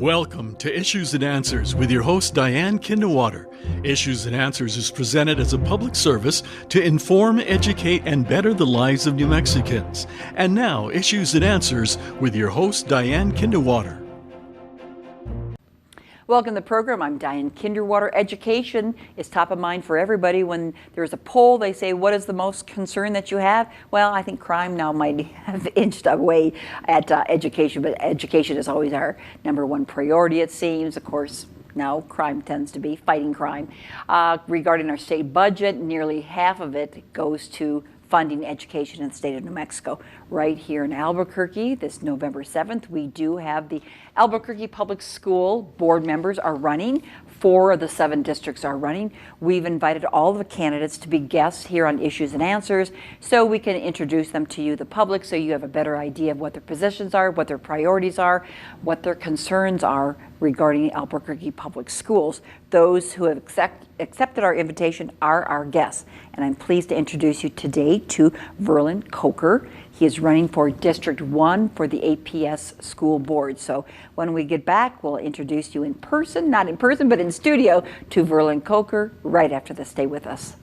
Welcome to Issues and Answers with your host Diane Kinderwater. Issues and Answers is presented as a public service to inform, educate, and better the lives of New Mexicans. And now, Issues and Answers with your host Diane Kinderwater. Welcome to the program. I'm Diane Kinderwater. Education is top of mind for everybody. When there's a poll, they say, what is the most concern that you have? Well, I think crime now might have inched away at education, but education is always our number one priority, it seems. Of course, now crime tends to be fighting crime. Regarding our state budget, nearly half of it goes to funding education in the state of New Mexico. Right here in Albuquerque, this November 7th, we do have the Albuquerque Public School board members are running. 4 of the 7 districts are running. We've invited all the candidates to be guests here on Issues and Answers so we can introduce them to you, the public, so you have a better idea of what their positions are, what their priorities are, what their concerns are regarding Albuquerque Public Schools. Those who have accepted our invitation are our guests. And I'm pleased to introduce you today to Verland Coker. He is running for District 1 for the APS School Board. So when we get back, we'll introduce you in person, not in person, but in studio, to Verland Coker right after this. Stay with us.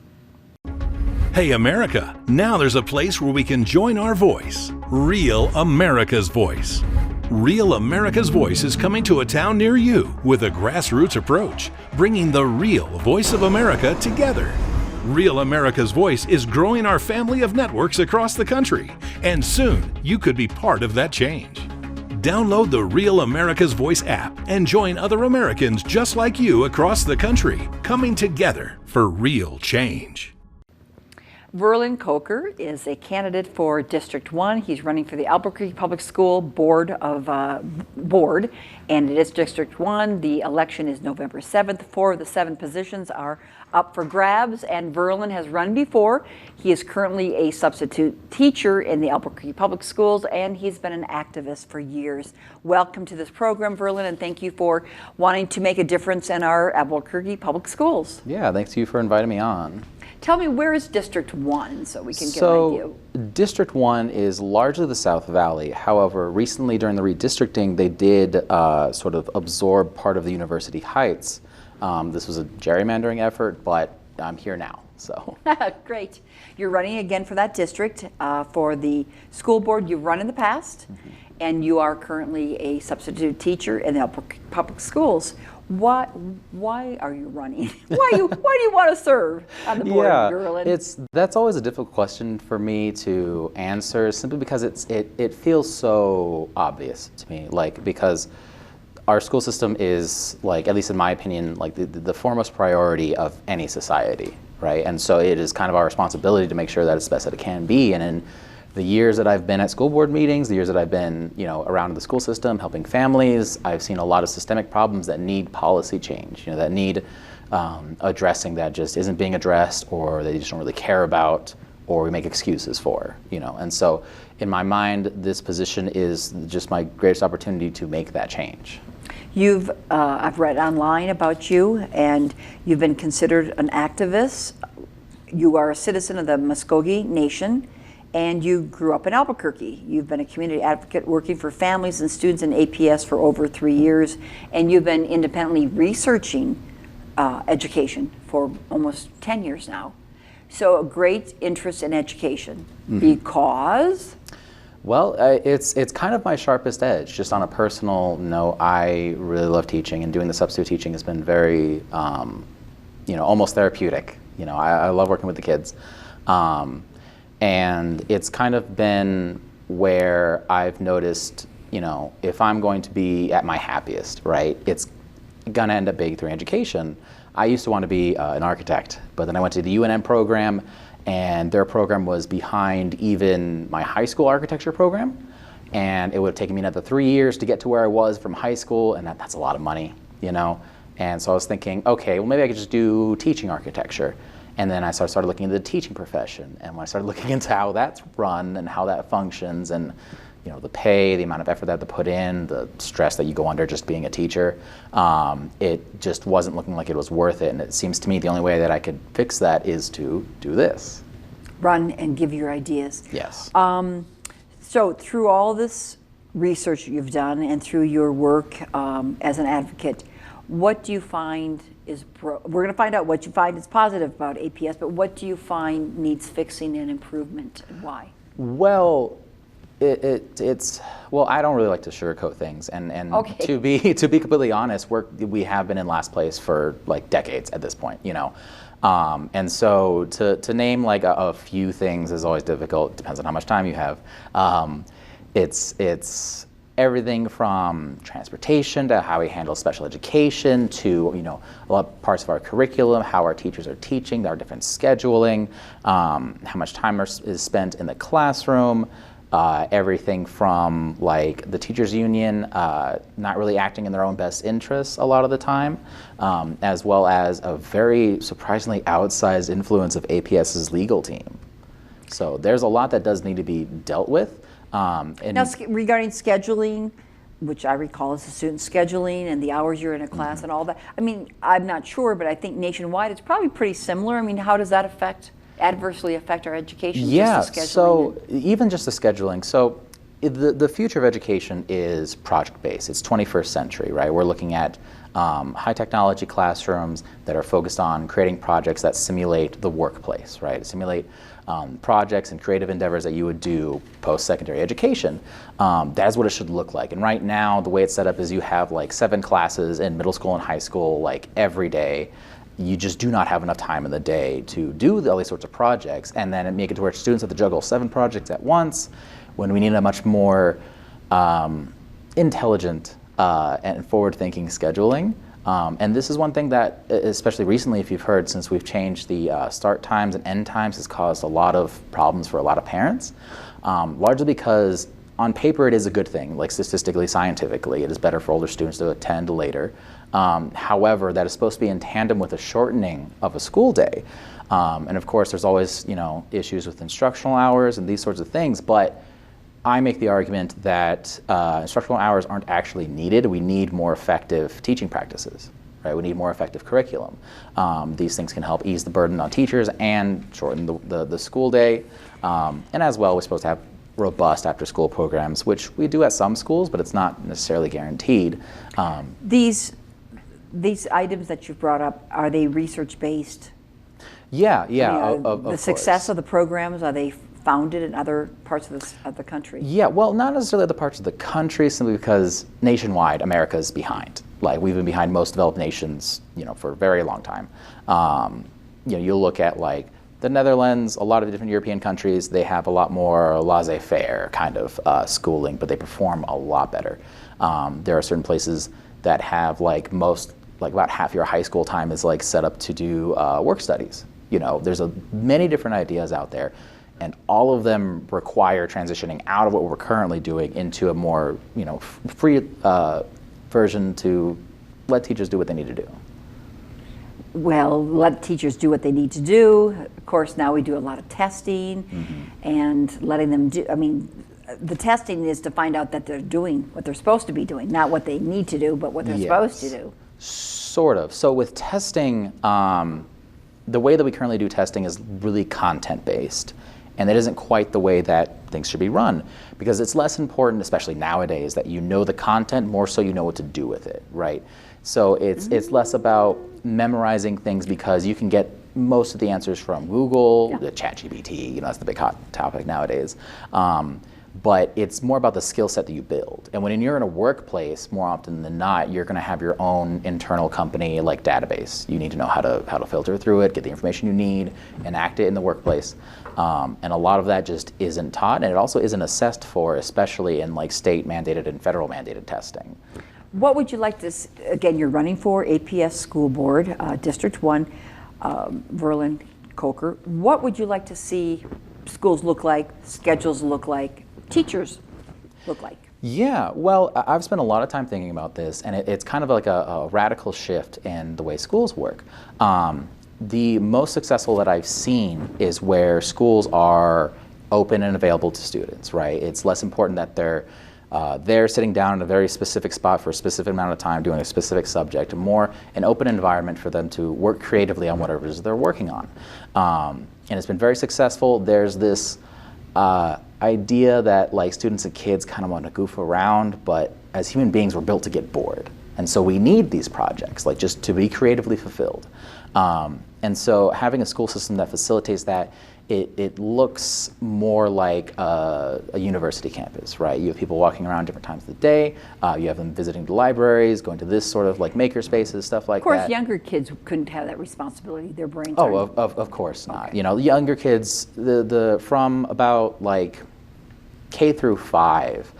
Hey America, now there's a place where we can join our voice, Real America's Voice. Real America's Voice is coming to a town near you with a grassroots approach, bringing the real voice of America together. Real America's Voice is growing our family of networks across the country, and soon you could be part of that change. Download the Real America's Voice app and join other Americans just like you across the country, coming together for real change. Verland Coker is a candidate for District 1. He's running for the Albuquerque Public School Board, and it is District 1. The election is November 7th. 4 of the 7 positions are up for grabs, and Verland has run before. He is currently a substitute teacher in the Albuquerque Public Schools, and he's been an activist for years. Welcome to this program, Verland, and thank you for wanting to make a difference in our Albuquerque Public Schools. Yeah, thanks to you for inviting me on. Tell me, where is District 1 so we can get an idea? District 1 is largely the South Valley. However, recently during the redistricting, they did sort of absorb part of the University Heights. This was a gerrymandering effort, but I'm here now, so. Great. You're running again for that district. For the school board, you've run in the past, and you are currently a substitute teacher in the Albuquerque Public Schools. Why are you running? Why do you want to serve on the board, Verland? That's always a difficult question for me to answer, simply because it feels so obvious to me. Because our school system is, at least in my opinion, the foremost priority of any society, right? And so it is kind of our responsibility to make sure that it's the best that it can be. And in the years that I've been at school board meetings, the years that I've been, around the school system, helping families, I've seen a lot of systemic problems that need policy change, that need addressing, that just isn't being addressed, or they just don't really care about, or we make excuses for, And so in my mind, this position is just my greatest opportunity to make that change. I've read online about you, and you've been considered an activist. You are a citizen of the Muskogee Nation, and you grew up in Albuquerque. You've been a community advocate working for families and students in APS for over 3 years, and you've been independently researching education for almost 10 years now. So a great interest in education, because? Well, it's kind of my sharpest edge. Just on a personal note, I really love teaching, and doing the substitute teaching has been very, almost therapeutic. I love working with the kids. And it's kind of been where I've noticed, if I'm going to be at my happiest, right, it's gonna end up being through education. I used to want to be an architect, but then I went to the UNM program, and their program was behind even my high school architecture program. And it would have taken me another 3 years to get to where I was from high school, and that's a lot of money, And so I was thinking, okay, well, maybe I could just do teaching architecture. And then I started looking into the teaching profession. And when I started looking into how that's run and how that functions, and the pay, the amount of effort that I had to put in, the stress that you go under just being a teacher, it just wasn't looking like it was worth it. And it seems to me the only way that I could fix that is to do this. Run and give your ideas. Yes. So through all this research you've done and through your work as an advocate, what do you find is we're going to find out what you find is positive about APS, but what do you find needs fixing and improvement, and why? Well, it's well, I don't really like to sugarcoat things, and Okay. to be completely honest, we have been in last place for like decades at this point, you know. And so to name like a few things is always difficult. Depends on how much time you have. It's everything from transportation to how we handle special education to, you know, a lot of parts of our curriculum, how our teachers are teaching, our different scheduling, how much time is spent in the classroom, everything from like the teachers union not really acting in their own best interests a lot of the time, as well as a very surprisingly outsized influence of APS's legal team. So there's a lot that does need to be dealt with. And Now, regarding scheduling, which I recall as a student scheduling and the hours you're in a class and all that, I mean, I'm not sure, but I think nationwide it's probably pretty similar. I mean, how does that adversely affect our education? Yeah, just the scheduling? so even just the scheduling. So the future of education is project-based. It's 21st century, right? We're looking at high technology classrooms that are focused on creating projects that simulate the workplace, right? Simulate projects and creative endeavors that you would do post-secondary education. That's what it should look like. And right now, the way it's set up is you have like 7 classes in middle school and high school, like every day. You just do not have enough time in the day to do all these sorts of projects, and then make it to where students have to juggle 7 projects at once when we need a much more intelligent and forward-thinking scheduling. And this is one thing that, especially recently, if you've heard, since we've changed the start times and end times, has caused a lot of problems for a lot of parents, largely because on paper it is a good thing, like statistically, scientifically, it is better for older students to attend later. However, that is supposed to be in tandem with a shortening of a school day. And of course, there's always, you know, issues with instructional hours and these sorts of things, but I make the argument that instructional hours aren't actually needed. We need more effective teaching practices, right? We need more effective curriculum. These things can help ease the burden on teachers and shorten the school day. And as well, we're supposed to have robust after-school programs, which we do at some schools, but it's not necessarily guaranteed. These items that you've brought up, are they research-based? Yeah, I mean, of the course. success of the programs, are they founded in other parts of the country? Yeah, well, not necessarily other parts of the country, simply because nationwide, America's behind. Like, we've been behind most developed nations, you know, for a very long time. You know, you'll look at like the Netherlands, a lot of the different European countries, they have a lot more laissez-faire kind of schooling, but they perform a lot better. There are certain places that have like about half your high school time is like set up to do work studies. You know, there's many different ideas out there, and all of them require transitioning out of what we're currently doing into a more, you know, free version to let teachers do what they need to do. Well, let teachers do what they need to do. Of course, now we do a lot of testing and letting them do, I mean, the testing is to find out that they're doing what they're supposed to be doing, not what they need to do, but what they're supposed to do. Sort of. So with testing, the way that we currently do testing is really content-based. And that isn't quite the way that things should be run, because it's less important, especially nowadays, that you know the content, more so you know what to do with it, right? So it's less about memorizing things, because you can get most of the answers from Google, the ChatGPT, you know, that's the big hot topic nowadays. But it's more about the skill set that you build. And when you're in a workplace, more often than not, you're going to have your own internal company like database. You need to know how to filter through it, get the information you need, enact it in the workplace. And a lot of that just isn't taught, and it also isn't assessed for, especially in like state mandated and federal mandated testing. What would you like to, again, you're running for APS School Board, District 1, Verland Coker. What would you like to see schools look like, schedules look like, teachers look like? Yeah, well, I've spent a lot of time thinking about this, and it's kind of like a radical shift in the way schools work. The most successful that I've seen is where schools are open and available to students, right? It's less important that they're sitting down in a very specific spot for a specific amount of time doing a specific subject, more an open environment for them to work creatively on whatever it is they're working on. And it's been very successful. There's this idea that like students and kids kind of want to goof around, but as human beings, we're built to get bored. And so we need these projects, like just to be creatively fulfilled. And so having a school system that facilitates that, it looks more like a university campus, right? You have people walking around different times of the day. You have them visiting the libraries, going to this sort of like maker spaces, stuff like that. Of course, younger kids couldn't have that responsibility. Their brains Oh, aren't. of course not. Okay. You know, the younger kids, the from about like K through 5,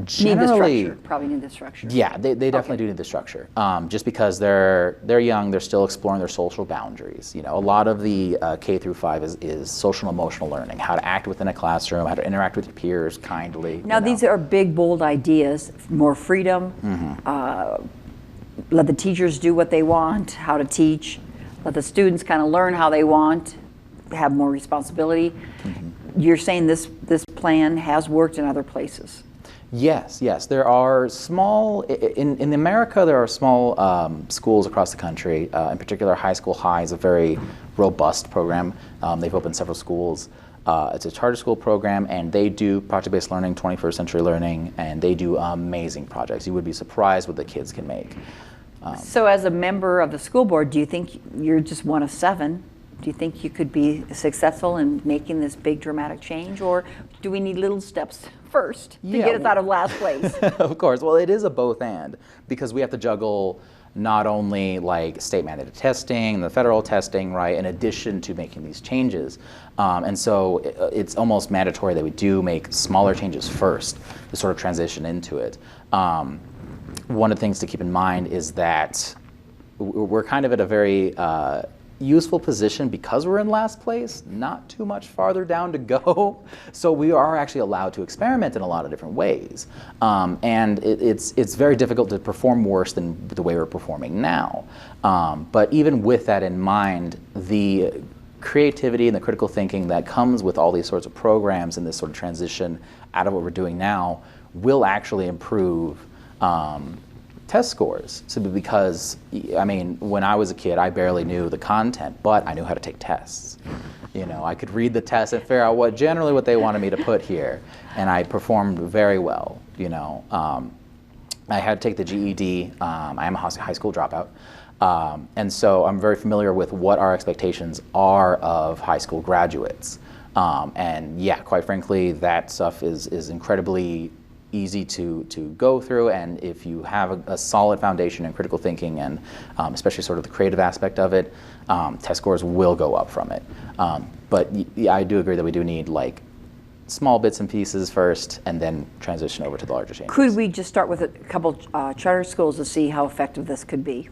generally Need the structure. Probably need the structure. Yeah, they definitely do need the structure. Just because they're young, they're still exploring their social boundaries. You know, a lot of the K through 5 is social and emotional learning, how to act within a classroom, how to interact with your peers kindly. Now, these are big, bold ideas. More freedom. Let the teachers do what they want. How to teach. Let the students kind of learn how they want. Have more responsibility. You're saying this plan has worked in other places. Yes. There are small, in America, there are small schools across the country. In particular, High School High is a very robust program. They've opened several schools. It's a charter school program, and they do project-based learning, 21st century learning, and they do amazing projects. You would be surprised what the kids can make. So as a member of the school board, do you think you're just one of 7? Do you think you could be successful in making this big dramatic change, or do we need little steps first to get us out of last place? Of course. Well, it is a both and, because we have to juggle not only like state mandated testing, the federal testing, right, in addition to making these changes. And so it's almost mandatory that we do make smaller changes first to sort of transition into it. One of the things to keep in mind is that we're kind of at a very useful position because we're in last place, not too much farther down to go. So we are actually allowed to experiment in a lot of different ways. And it's very difficult to perform worse than the way we're performing now. But even with that in mind, the creativity and the critical thinking that comes with all these sorts of programs and this sort of transition out of what we're doing now will actually improve test scores. So because, I mean, when I was a kid, I barely knew the content, but I knew how to take tests. You know, I could read the test and figure out what they wanted me to put here, and I performed very well. You know, I had to take the GED. I am a high school dropout, and so I'm very familiar with what our expectations are of high school graduates. And yeah, quite frankly, that stuff is incredibly easy to go through, and if you have a solid foundation in critical thinking and especially sort of the creative aspect of it, test scores will go up from it. But yeah, I do agree that we do need like small bits and pieces first and then transition over to the larger changes. Could we just start with a couple charter schools to see how effective this could be?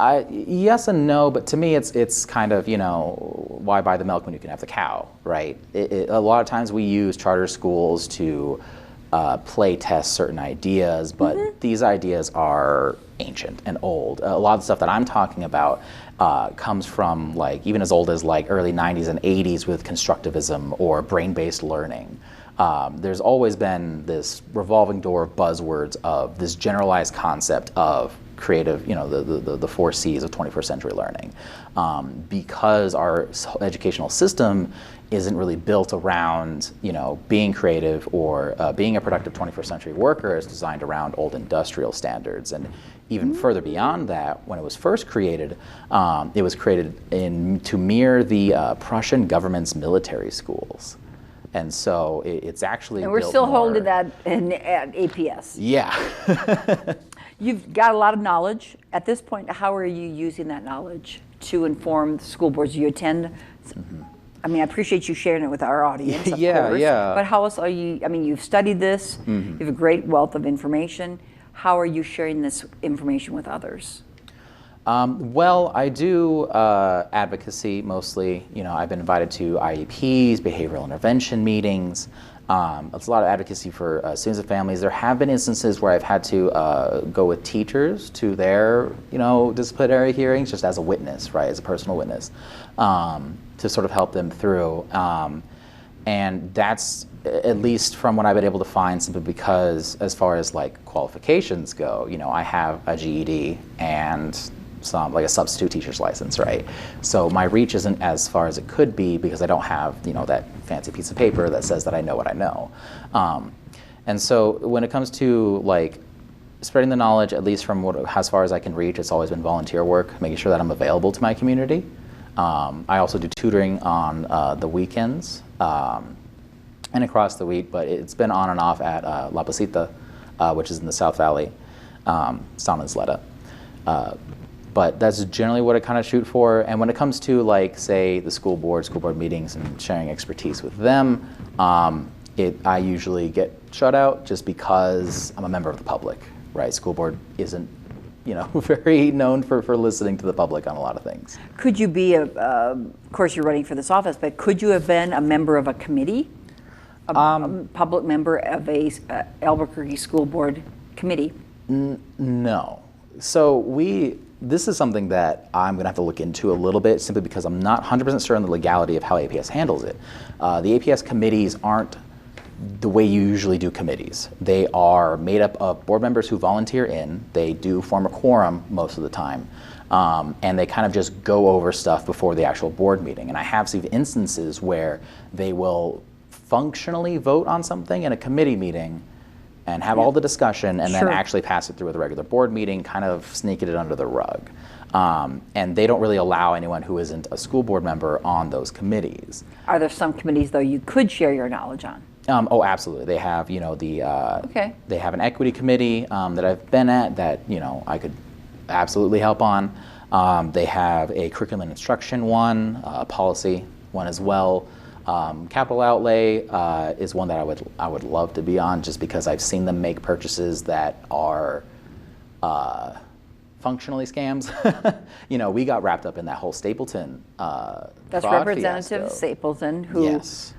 Yes and no, but to me it's kind of, you know, why buy the milk when you can have the cow, right? A lot of times we use charter schools to play test certain ideas, but these ideas are ancient and old. A lot of the stuff that I'm talking about comes from like even as old as like early 90s and 80s with constructivism or brain-based learning. There's always been this revolving door of buzzwords of this generalized concept of creative, you know, the 4 C's of 21st century learning. Because our educational system isn't really built around, you know, being creative or being a productive 21st century worker. It's designed around old industrial standards. And even further beyond that, when it was first created, it was created to mirror the Prussian government's military schools. And so it's actually And we're built still more, holding that at APS. Yeah. You've got a lot of knowledge. At this point, how are you using that knowledge to inform the school boards you attend? I mean, I appreciate you sharing it with our audience, of course. Yeah. But how else are you, I mean, you've studied this, you have a great wealth of information. How are you sharing this information with others? Well, I do advocacy mostly. You know, I've been invited to IEPs, behavioral intervention meetings. It's a lot of advocacy for students and families. There have been instances where I've had to go with teachers to their, you know, disciplinary hearings just as a witness, right, as a personal witness, to sort of help them through. And that's, at least from what I've been able to find, simply because as far as like qualifications go, you know, I have a GED and some like a substitute teacher's license, right? So my reach isn't as far as it could be because I don't have, that fancy piece of paper that says that I know what I know. And so when it comes to like spreading the knowledge, at least from as far as I can reach, it's always been volunteer work, making sure that I'm available to my community. I also do tutoring on the weekends and across the week, but it's been on and off at La Placita, which is in the South Valley, San Isleta. But that's generally what I kind of shoot for. And when it comes to like, say, the school board meetings and sharing expertise with them, I usually get shut out just because I'm a member of the public, right? School board isn't, very known for listening to the public on a lot of things. Could you be of course you're running for this office, but could you have been a member of a committee? A public member of a Albuquerque School Board committee? No. So this is something that I'm going to have to look into a little bit, simply because I'm not 100% sure on the legality of how APS handles it. The APS committees aren't the way you usually do committees. They are made up of board members who volunteer in. They do form a quorum most of the time. And they kind of just go over stuff before the actual board meeting. And I have seen instances where they will functionally vote on something in a committee meeting and have all the discussion and then actually pass it through at the regular board meeting, kind of sneaking it under the rug. And they don't really allow anyone who isn't a school board member on those committees. Are there some committees, though, you could share your knowledge on? Oh, absolutely. They have, they have an equity committee that I've been at that, I could absolutely help on. They have a curriculum and instruction one, a policy one as well. Capital outlay is one that I would love to be on, just because I've seen them make purchases that are functionally scams. We got wrapped up in that whole Stapleton That's fraud Representative fiasco. Stapleton, who Yes.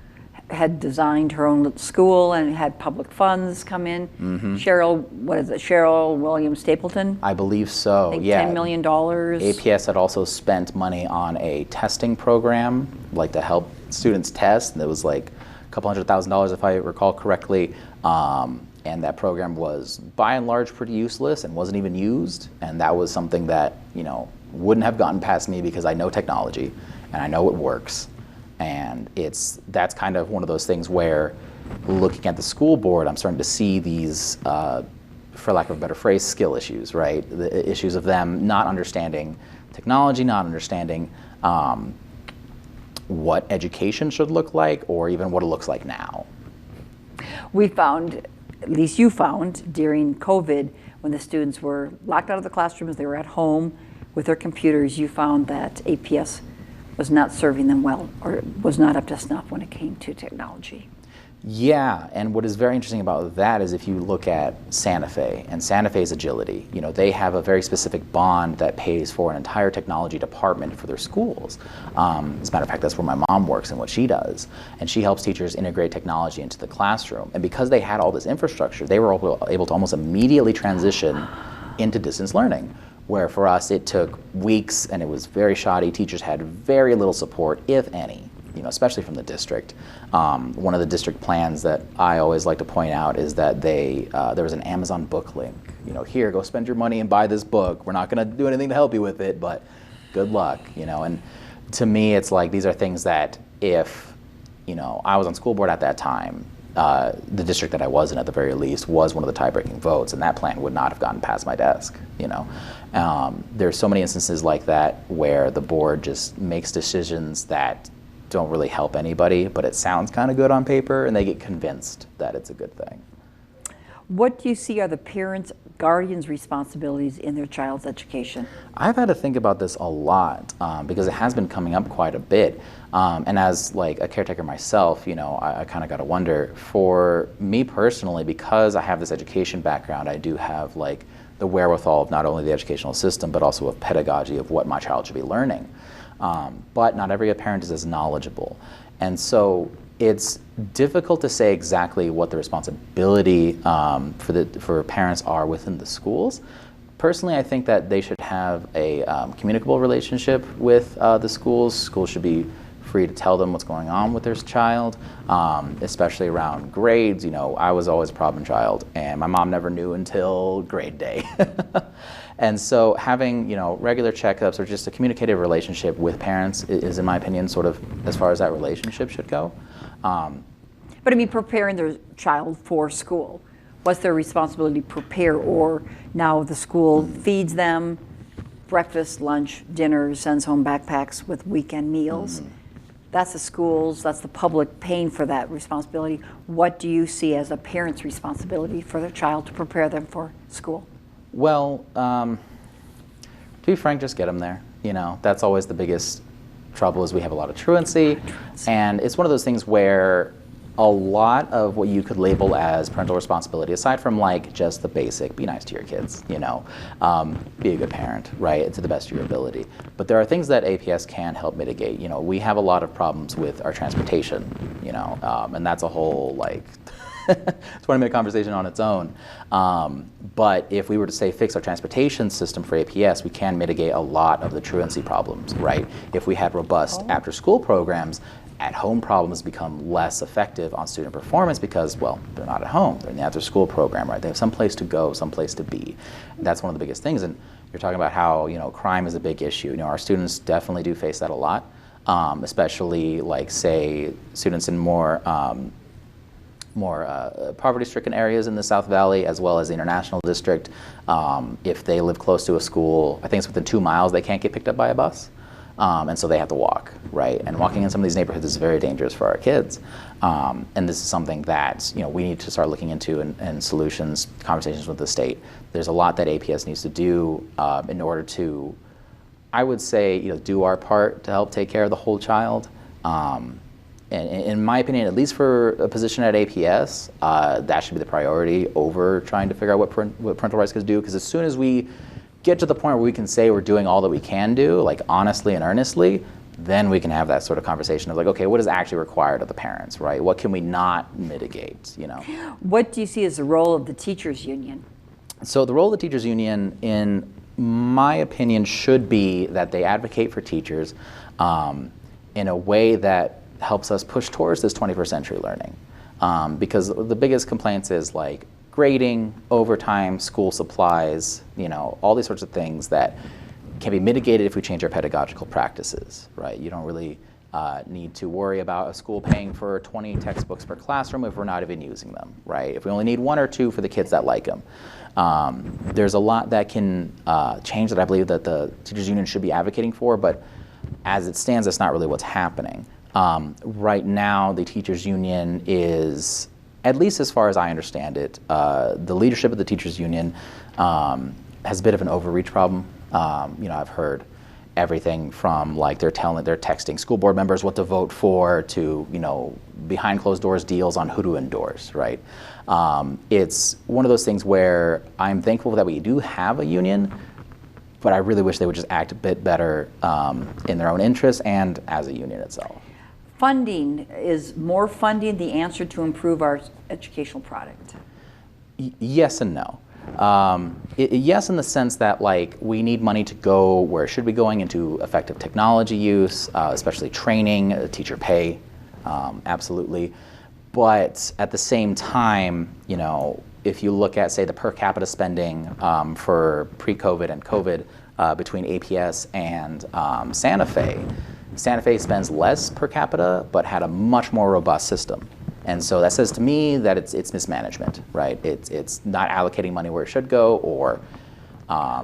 had designed her own school and had public funds come in. Mm-hmm. Cheryl Williams Stapleton? I believe so. I think Yeah. $10 million. APS had also spent money on a testing program, like to help students test, and it was like a couple $100,000 if I recall correctly. And that program was by and large pretty useless and wasn't even used. And that was something that, wouldn't have gotten past me because I know technology and I know it works. And that's kind of one of those things where, looking at the school board, I'm starting to see these, for lack of a better phrase, skill issues, right? The issues of them not understanding technology, not understanding what education should look like, or even what it looks like now. We found, at least you found, during COVID, when the students were locked out of the classrooms, they were at home with their computers, you found that APS was not serving them well, or was not up to snuff when it came to technology. Yeah, and what is very interesting about that is if you look at Santa Fe and Santa Fe's agility, they have a very specific bond that pays for an entire technology department for their schools. As a matter of fact, that's where my mom works and what she does. And she helps teachers integrate technology into the classroom. And because they had all this infrastructure, they were able to almost immediately transition into distance learning, where for us it took weeks and it was very shoddy. Teachers had very little support, if any. Especially from the district. One of the district plans that I always like to point out is that there was an Amazon book link. Here, go spend your money and buy this book. We're not going to do anything to help you with it, but good luck. And to me, it's like these are things that if I was on school board at that time, the district that I was in at the very least was one of the tie-breaking votes, and that plan would not have gotten past my desk. There's so many instances like that where the board just makes decisions that don't really help anybody, but it sounds kind of good on paper, and they get convinced that it's a good thing. What do you see are the parents' guardians' responsibilities in their child's education? I've had to think about this a lot because it has been coming up quite a bit. And as like a caretaker myself, I kind of got to wonder, for me personally, because I have this education background, I do have like the wherewithal of not only the educational system, but also of pedagogy of what my child should be learning. But not every parent is as knowledgeable. And so it's difficult to say exactly what the responsibility for parents are within the schools. Personally, I think that they should have a communicable relationship with the schools. Schools should be free to tell them what's going on with their child, especially around grades. I was always a problem child, and my mom never knew until grade day. And so having, regular checkups or just a communicative relationship with parents is, in my opinion, sort of as far as that relationship should go. But I mean, preparing their child for school. What's their responsibility to prepare? Or now the school feeds them breakfast, lunch, dinner, sends home backpacks with weekend meals. That's the schools, that's the public paying for that responsibility. What do you see as a parent's responsibility for their child to prepare them for school? Well, to be frank, just get them there. That's always the biggest trouble, is we have a lot of truancy. And it's one of those things where a lot of what you could label as parental responsibility, aside from like just the basic, be nice to your kids, be a good parent, right, to the best of your ability. But there are things that APS can help mitigate. We have a lot of problems with our transportation, and that's a whole like 20-minute conversation on its own. But if we were to say fix our transportation system for APS, we can mitigate a lot of the truancy problems, right? If we had robust after-school programs, at-home problems become less effective on student performance because, well, they're not at home. They're in the after-school program, right? They have some place to go, some place to be. And that's one of the biggest things. And you're talking about how, crime is a big issue. Our students definitely do face that a lot, especially, like, say, students in more poverty-stricken areas in the South Valley, as well as the International District. If they live close to a school, I think it's within 2 miles, they can't get picked up by a bus. And so they have to walk, right? And walking in some of these neighborhoods is very dangerous for our kids. And this is something that we need to start looking into and solutions, conversations with the state. There's a lot that APS needs to do in order to, I would say, do our part to help take care of the whole child. And in my opinion, at least for a position at APS, that should be the priority over trying to figure out what parental rights could do. Because as soon as we get to the point where we can say we're doing all that we can do, like honestly and earnestly, then we can have that sort of conversation of like, okay, what is actually required of the parents, right? What can we not mitigate, What do you see as the role of the teachers union? So the role of the teachers union, in my opinion, should be that they advocate for teachers in a way that helps us push towards this 21st century learning. Because the biggest complaints is like grading, overtime, school supplies, all these sorts of things that can be mitigated if we change our pedagogical practices, right? You don't really need to worry about a school paying for 20 textbooks per classroom if we're not even using them, right? If we only need 1 or 2 for the kids that like them. There's a lot that can change that I believe that the teachers union should be advocating for, but as it stands, that's not really what's happening. Right now, the teachers union is, at least as far as I understand it, the leadership of the teachers union has a bit of an overreach problem. I've heard everything from like they're texting school board members what to vote for to, behind closed doors deals on who to endorse, right? It's one of those things where I'm thankful that we do have a union, but I really wish they would just act a bit better in their own interests and as a union itself. Funding, is more funding the answer to improve our educational product? Yes and no. Yes, in the sense that like we need money to go where it should be going, into effective technology use, especially training, teacher pay, absolutely. But at the same time, if you look at, say, the per capita spending for pre-COVID and COVID between APS and Santa Fe, Santa Fe spends less per capita, but had a much more robust system. And so that says to me that it's mismanagement, right? It's not allocating money where it should go, or...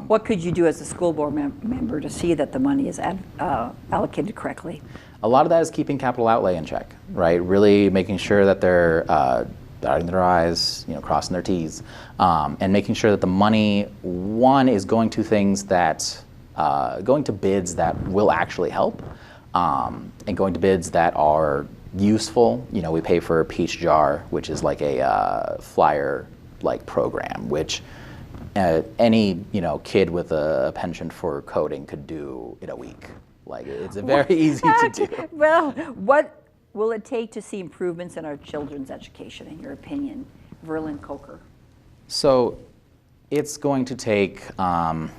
what could you do as a school board member to see that the money is allocated correctly? A lot of that is keeping capital outlay in check, right? Really making sure that they're dotting their I's, crossing their T's, and making sure that the money, one, is going to things that, going to bids that will actually help, and going to bids that are useful. We pay for a Peach Jar, which is like a flyer-like program, which any kid with a penchant for coding could do in a week. Like, it's very easy to do. Well, what will it take to see improvements in our children's education, in your opinion, Verland Coker? So it's going to take, it's going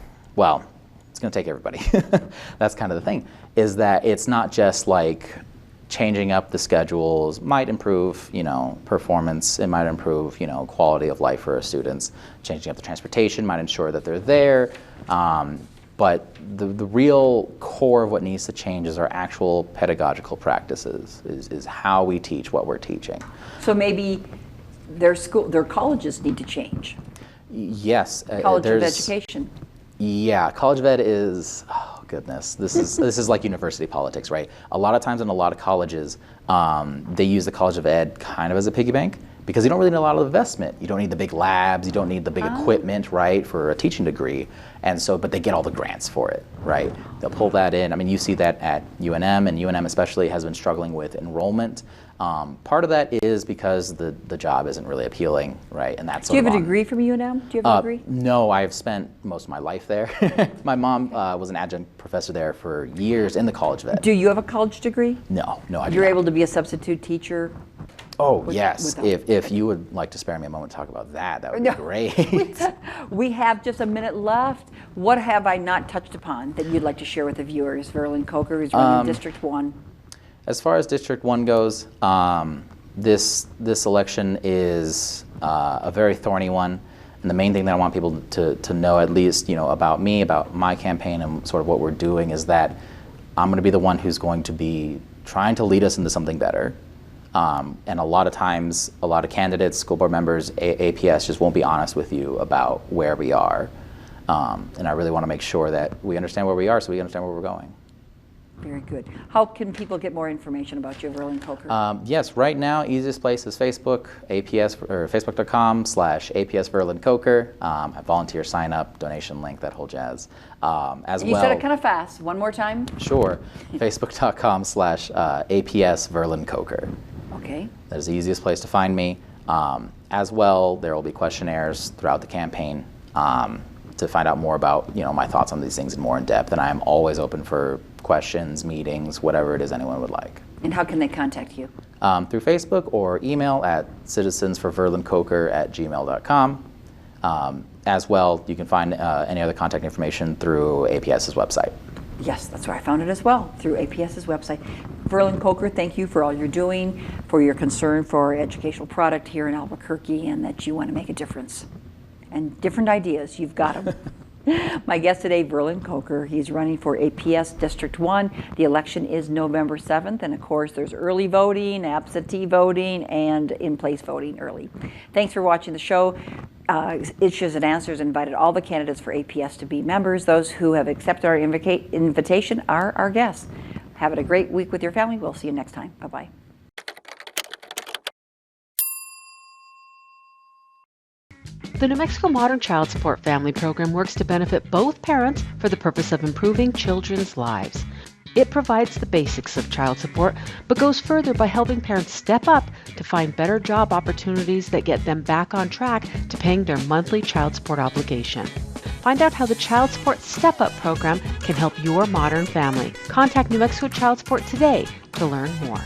to take everybody. That's kind of the thing, is that it's not just like changing up the schedules might improve, performance. It might improve, quality of life for our students. Changing up the transportation might ensure that they're there. But the real core of what needs to change is our actual pedagogical practices, is how we teach what we're teaching. So maybe their colleges need to change. Yes. College of Education. Yeah, College of Ed is, oh goodness, this is like university politics, right? A lot of times in a lot of colleges, they use the College of Ed kind of as a piggy bank, because you don't really need a lot of investment. You don't need the big labs, you don't need the big equipment, right, for a teaching degree. And so, but they get all the grants for it, right? They'll pull that in. I mean, you see that at UNM, and UNM especially has been struggling with enrollment. Part of that is because the job isn't really appealing, right? And that's. Do you have a degree from UNM? Do you have a degree? No, I've spent most of my life there. My mom was an adjunct professor there for years in the College of Ed. Do you have a college degree? No, I do You're not. able to be a substitute teacher? Oh, yes. If you would like to spare me a moment to talk about that, that would be great. We have just a minute left. What have I not touched upon that you'd like to share with the viewers? Verland Coker is running District 1. As far as District 1 goes, this election is a very thorny one. And the main thing that I want people to know, at least, about me, about my campaign and sort of what we're doing, is that I'm going to be the one who's going to be trying to lead us into something better. And a lot of times, a lot of candidates, school board members, APS just won't be honest with you about where we are. And I really want to make sure that we understand where we are so we understand where we're going. Very good. How can people get more information about you, Verland Coker? Yes, right now, easiest place is Facebook, facebook.com/APS Verland Coker. Volunteer sign up, donation link, that whole jazz. You said it kind of fast. One more time? Sure. Facebook.com/APS Verland Coker. Okay. That is the easiest place to find me. As well, there will be questionnaires throughout the campaign to find out more about my thoughts on these things in more in depth. And I am always open for questions, meetings, whatever it is anyone would like. And how can they contact you? Through Facebook or email at citizensforverlandcoker@gmail.com. As well, you can find any other contact information through APS's website. Yes, that's where I found it as well, through APS's website. Verland Coker, thank you for all you're doing, for your concern for our educational product here in Albuquerque, and that you want to make a difference. And different ideas, you've got them. My guest today, Verland Coker. He's running for APS District 1. The election is November 7th, and of course there's early voting, absentee voting, and in-place voting early. Thanks for watching the show. Issues and Answers invited all the candidates for APS to be members. Those who have accepted our invitation are our guests. Have a great week with your family. We'll see you next time. Bye-bye. The New Mexico Modern Child Support Family Program works to benefit both parents for the purpose of improving children's lives. It provides the basics of child support, but goes further by helping parents step up to find better job opportunities that get them back on track to paying their monthly child support obligation. Find out how the Child Support Step Up program can help your modern family. Contact New Mexico Child Support today to learn more.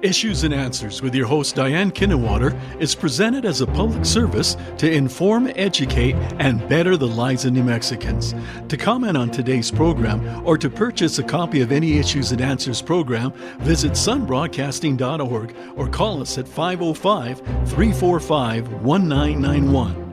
Issues and Answers with your host Diane Kinnewater is presented as a public service to inform, educate, and better the lives of New Mexicans. To comment on today's program or to purchase a copy of any Issues and Answers program, visit sunbroadcasting.org or call us at 505-345-1991.